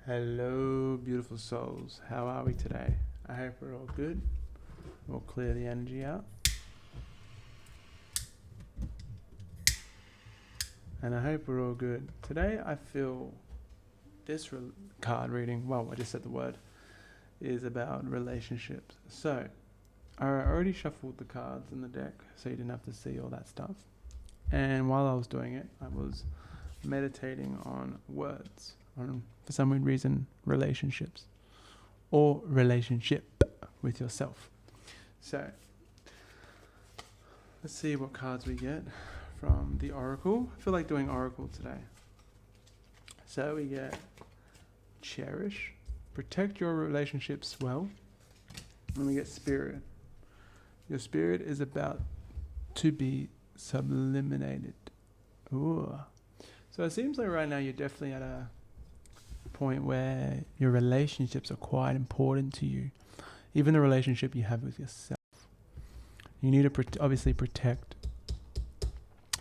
Hello, beautiful souls. How are we today? I hope we're all good. We'll clear the energy out. And I hope we're all good. Today, I feel this card reading, well, I just said the word, is about relationships. So, I already shuffled the cards in the deck, so you didn't have to see all that stuff. And while I was doing it, I was meditating on words, on, for some weird reason, relationships, or relationship with yourself. So, let's see what cards we get from the Oracle. I feel like doing Oracle today. So we get Cherish, protect your relationships well. And we get Spirit. Your spirit is about to be sublimated. Ooh. So it seems like right now you're definitely at a point where your relationships are quite important to you. Even the relationship you have with yourself. You need to obviously protect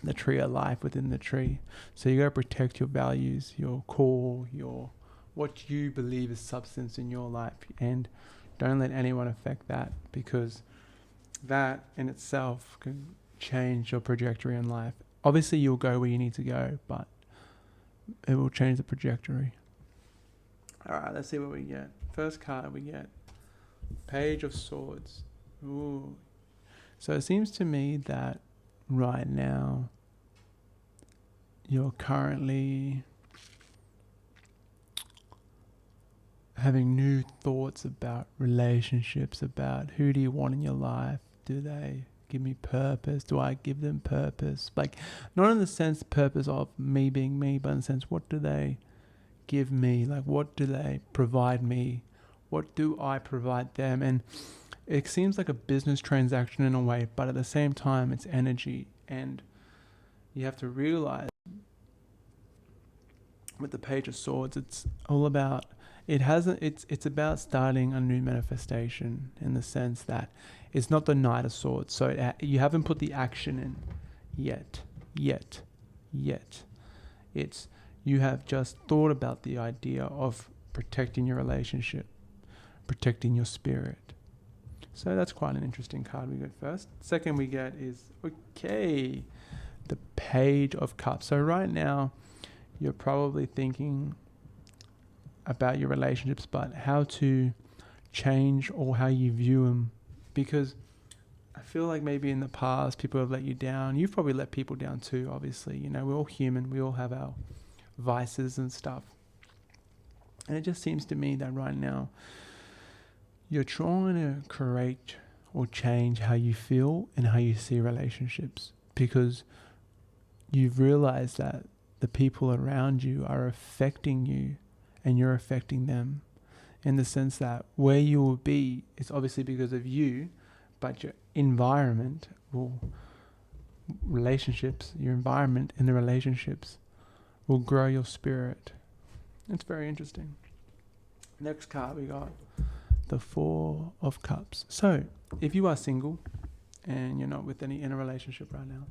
the tree of life within the tree. So you got to protect your values, your core, your what you believe is substance in your life, and don't let anyone affect that, because that in itself can change your trajectory in life. Obviously you'll go where you need to go, but it will change the trajectory. Alright, let's see what we get. First card we get Page of Swords. Ooh. So it seems to me that right now you're currently having new thoughts about relationships, about who do you want in your life. Do they give me purpose? Do I give them purpose? Like, not in the sense purpose of me being me, but in the sense, what do they give me? Like, what do they provide me? What do I provide them? And it seems like a business transaction in a way, but at the same time it's energy. And you have to realize with the Page of Swords, it's all about, it's about starting a new manifestation, in the sense that it's not the Knight of Swords. So you haven't put the action in yet. It's, you have just thought about the idea of protecting your relationship, protecting your spirit. So that's quite an interesting card we get first. Second we get is, the Page of Cups. So right now you're probably thinking about your relationships, but how to change or how you view them, because I feel like maybe in the past people have let you down. You've probably let people down too, obviously. You know, we're all human. We all have our vices and stuff. And it just seems to me that right now you're trying to create or change how you feel and how you see relationships, because you've realized that the people around you are affecting you and you're affecting them, in the sense that where you will be is obviously because of you, but your environment will, your environment in the relationships will grow your spirit. It's very interesting. Next card we got the Four of Cups. So if you are single and you're not in a relationship right now,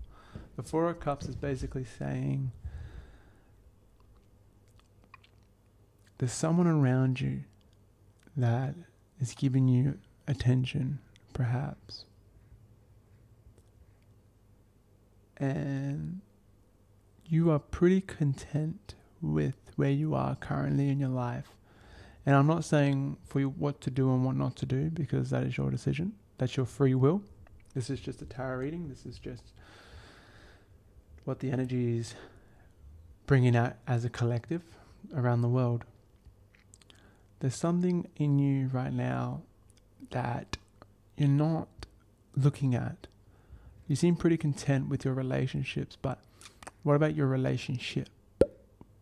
the Four of Cups is basically saying there's someone around you that is giving you attention, perhaps. And you are pretty content with where you are currently in your life. And I'm not saying for you what to do and what not to do, because that is your decision. That's your free will. This is just a tarot reading. This is just what the energy is bringing out as a collective around the world. There's something in you right now that you're not looking at. You seem pretty content with your relationships, but what about your relationship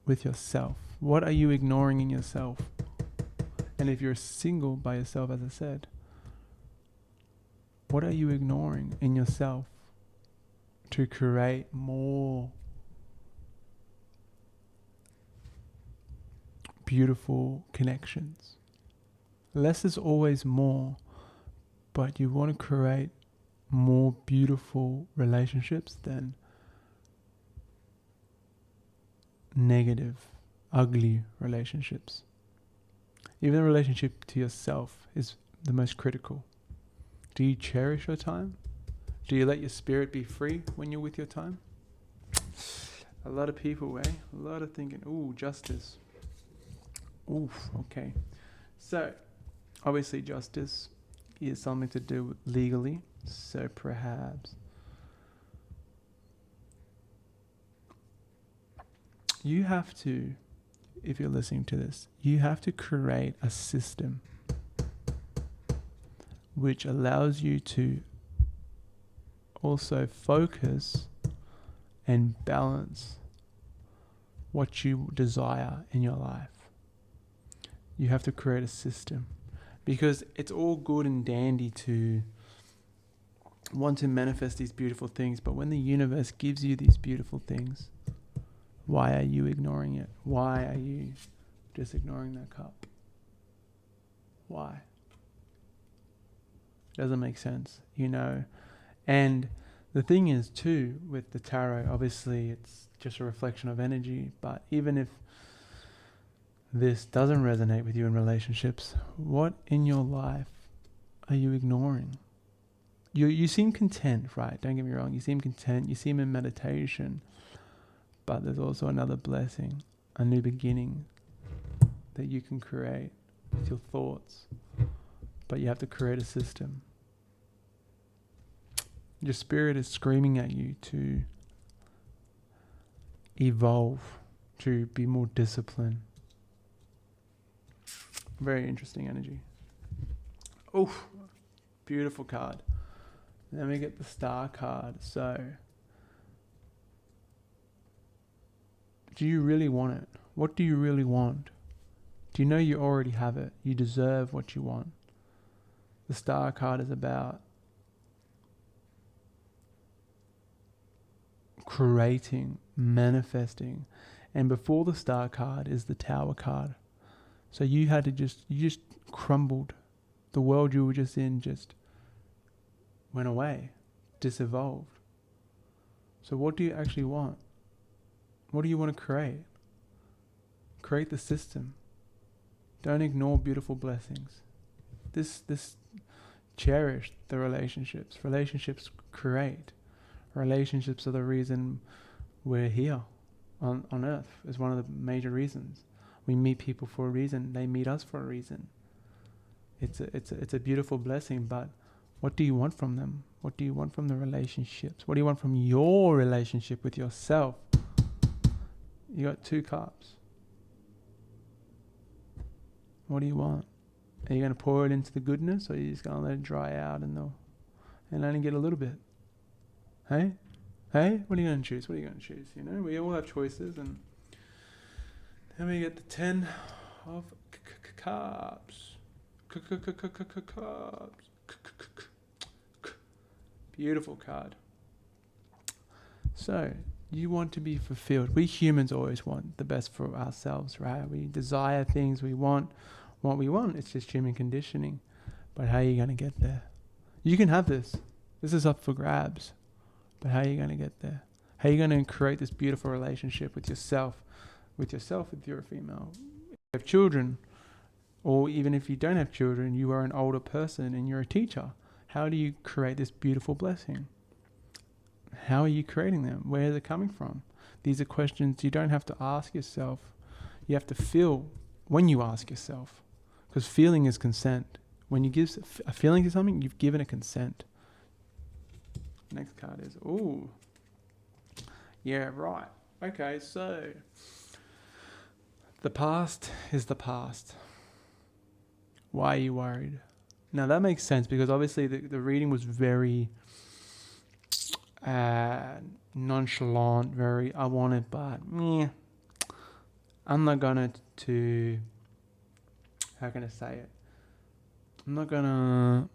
with yourself? What are you ignoring in yourself? And if you're single by yourself, as I said, what are you ignoring in yourself to create more beautiful connections? Less is always more, but you want to create more beautiful relationships than negative, ugly relationships. Even the relationship to yourself is the most critical. Do you cherish your time? Do you let your spirit be free when you're with your time? A lot of people, A lot of thinking, ooh, justice. Oof, okay. So, obviously justice is something to do with legally. So perhaps you have to, if you're listening to this, you have to create a system which allows you to also focus and balance what you desire in your life. You have to create a system, because it's all good and dandy to want to manifest these beautiful things, but when the universe gives you these beautiful things, why are you ignoring it? Why are you just ignoring that cup? Why? Doesn't make sense, And the thing is too, with the tarot, obviously it's just a reflection of energy, but even if this doesn't resonate with you in relationships, what in your life are you ignoring? You seem content, right? Don't get me wrong. You seem content. You seem in meditation. But there's also another blessing, a new beginning that you can create with your thoughts. But you have to create a system. Your spirit is screaming at you to evolve, to be more disciplined. Very interesting energy. Oh, beautiful card. Then we get the Star card. So, do you really want it? What do you really want? Do you know you already have it? You deserve what you want. The Star card is about creating, manifesting. And before the Star card is the Tower card. So you just crumbled. The world you were just in just went away, disevolved. So what do you actually want? What do you want to create? Create the system. Don't ignore beautiful blessings. This cherish the relationships. Relationships create. Relationships are the reason we're here on earth. Is one of the major reasons. We meet people for a reason. They meet us for a reason. It's a beautiful blessing, but what do you want from them? What do you want from the relationships? What do you want from your relationship with yourself? You got 2 cups. What do you want? Are you going to pour it into the goodness, or are you just going to let it dry out and only get a little bit? Hey? What are you going to choose? What are you going to choose? We all have choices, and then we get the 10 of cups. Cups. Beautiful card. So, you want to be fulfilled. We humans always want the best for ourselves, right? We desire things, we want what we want. It's just human conditioning. But how are you going to get there? You can have this. This is up for grabs. But how are you going to get there? How are you going to create this beautiful relationship with yourself if you're a female? If you have children, or even if you don't have children, you are an older person and you're a teacher. How do you create this beautiful blessing? How are you creating them? Where is it coming from? These are questions you don't have to ask yourself. You have to feel when you ask yourself. Because feeling is consent. When you give a feeling to something, you've given a consent. Next card is, ooh. Yeah, right. Okay, so the past is the past. Why are you worried? Now that makes sense, because obviously the reading was very nonchalant, very I want it, but I'm not gonna how can I say it? I'm not gonna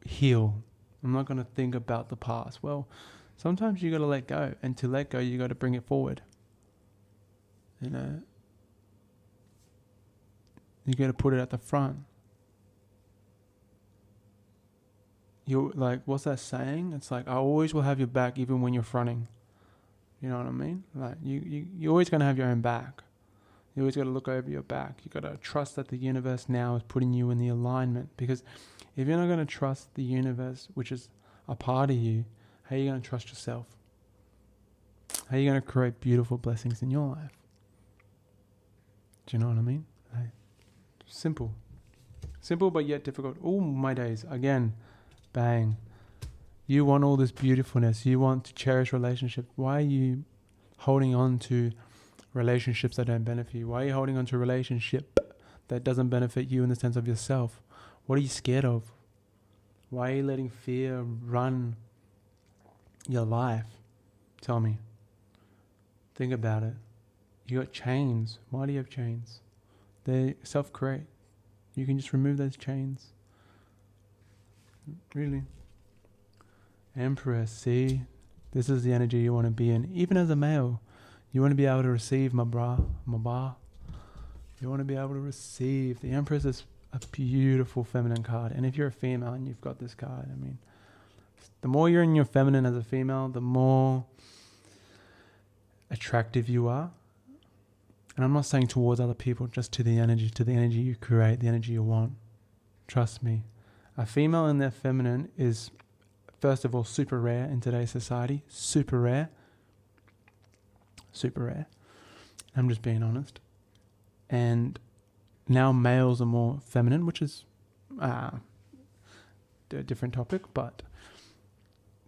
heal. I'm not gonna think about the past. Well, sometimes you gotta let go, and to let go you gotta bring it forward. You gotta put it at the front. You're like, what's that saying? It's like, I always will have your back even when you're fronting. You know what I mean? Like, you're always going to have your own back. You always got to look over your back. You got to trust that the universe now is putting you in the alignment. Because if you're not going to trust the universe, which is a part of you, how are you going to trust yourself? How are you going to create beautiful blessings in your life? Do you know what I mean? Like, simple. Simple but yet difficult. Oh, my days. Again, bang. You want all this beautifulness. You want to cherish relationships. Why are you holding on to relationships that don't benefit you? Why are you holding on to a relationship that doesn't benefit you in the sense of yourself? What are you scared of? Why are you letting fear run your life? Tell me. Think about it. You got chains. Why do you have chains? They self-create. You can just remove those chains. Really. Empress, see? This is the energy you want to be in. Even as a male, you want to be able to receive, my bra. You want to be able to receive. The Empress is a beautiful feminine card. And if you're a female and you've got this card, I mean, the more you're in your feminine as a female, the more attractive you are. And I'm not saying towards other people, just to the energy you create, the energy you want. Trust me. A female in their feminine is, first of all, super rare in today's society. Super rare. Super rare. I'm just being honest. And now males are more feminine, which is a different topic, but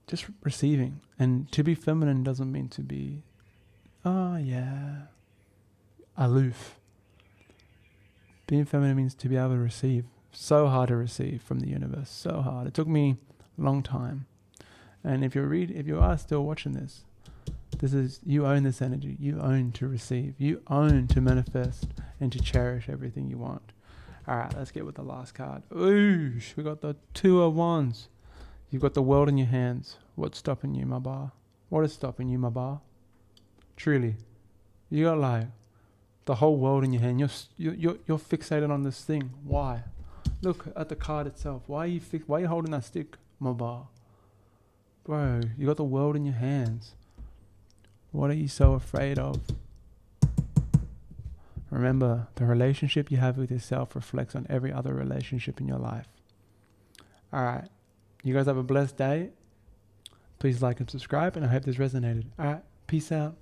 just receiving. And to be feminine doesn't mean to be, aloof. Being feminine means to be able to receive. So hard to receive from the universe. So hard. It took me a long time. And if you are still watching this, you own this energy. You own to receive. You own to manifest and to cherish everything you want. All right, let's get with the last card. Oosh, we got the Two of Wands. You've got the world in your hands. What's stopping you, my bar? What is stopping you, my bar? Truly, you got like the whole world in your hand. You're fixated on this thing. Why? Look at the card itself. Why are you holding that stick, my bar? Bro, you got the world in your hands. What are you so afraid of? Remember, the relationship you have with yourself reflects on every other relationship in your life. All right. You guys have a blessed day. Please like and subscribe, and I hope this resonated. All right. Peace out.